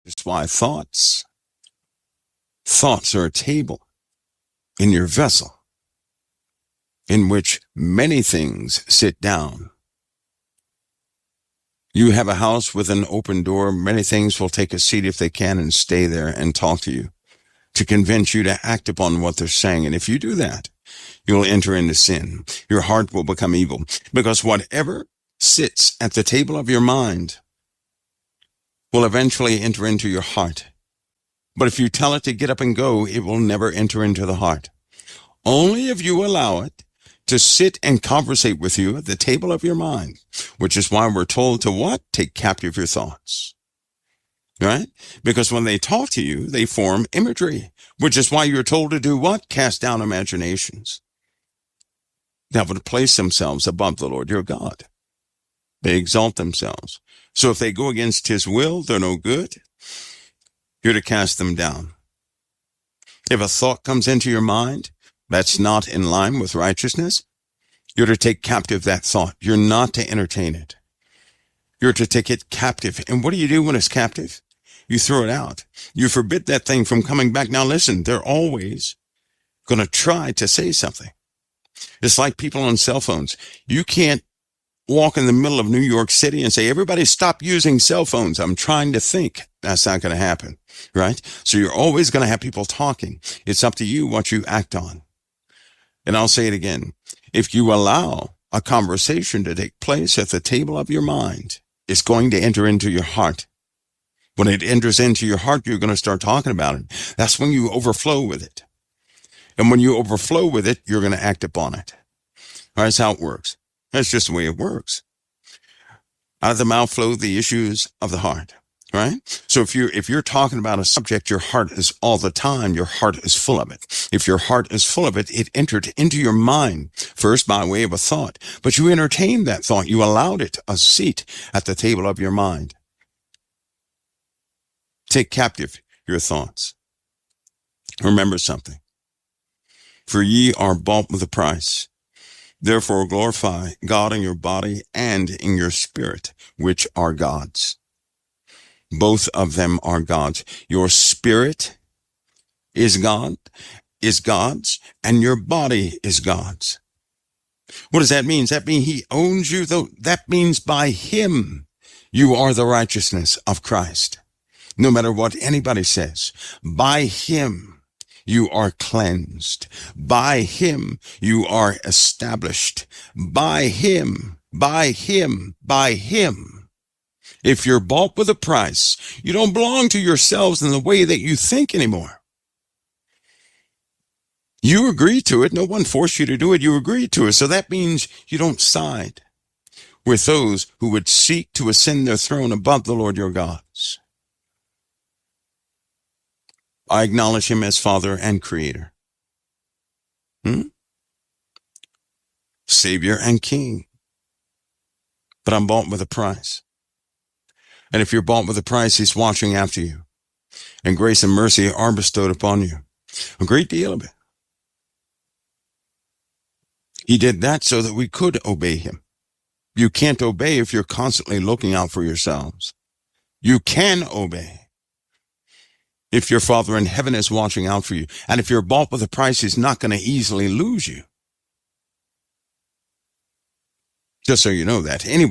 That's why thoughts are a table in your vessel in which many things sit down. You have a house with an open door. Many things will take a seat if they can and stay there and talk to you to convince you to act upon what they're saying. And if you do that, you'll enter into sin. Your heart will become evil, because whatever sits at the table of your mind will eventually enter into your heart. But if you tell it to get up and go, it will never enter into the heart. Only if you allow it to sit and conversate with you at the table of your mind, which is why we're told to what? Take captive your thoughts. Right? Because when they talk to you, they form imagery, which is why you're told to do what? Cast down imaginations that would place themselves above the Lord your God. They exalt themselves. So if they go against his will, they're no good. You're to cast them down. If a thought comes into your mind that's not in line with righteousness, you're to take captive that thought. You're not to entertain it. You're to take it captive. And what do you do when it's captive? You throw it out. You forbid that thing from coming back. Now listen, they're always going to try to say something. It's like people on cell phones. You can't walk in the middle of New York City and say, everybody stop using cell phones. I'm trying to think. That's not going to happen, right? So you're always going to have people talking. It's up to you what you act on. And I'll say it again. If you allow a conversation to take place at the table of your mind, it's going to enter into your heart. When it enters into your heart, you're going to start talking about it. That's when you overflow with it. And when you overflow with it, you're going to act upon it. All right, that's how it works. That's just the way it works. Out of the mouth flow the issues of the heart, right? So if you're talking about a subject, your heart is all the time, your heart is full of it. If your heart is full of it, it entered into your mind first by way of a thought, but you entertained that thought. You allowed it a seat at the table of your mind. Take captive your thoughts. Remember something. For ye are bought with a price. Therefore glorify God in your body and in your spirit, which are God's. Both of them are God's. Your spirit is God's, and your body is God's. What does that mean? Does that mean he owns you? Though that means by him you are the righteousness of Christ. No matter what anybody says, by him you are cleansed. By him you are established. By him. If you're bought with a price, you don't belong to yourselves in the way that you think anymore. You agree to it. No one forced you to do it. You agree to it. So that means you don't side with those who would seek to ascend their throne above the Lord your God's. I acknowledge him as Father and Creator. Savior and King. But I'm bought with a price. And if you're bought with a price, he's watching after you. And grace and mercy are bestowed upon you. A great deal of it. He did that so that we could obey him. You can't obey if you're constantly looking out for yourselves. You can obey if your Father in heaven is watching out for you. And if you're bought with a price, he's not going to easily lose you. Just so you know that. Anyway.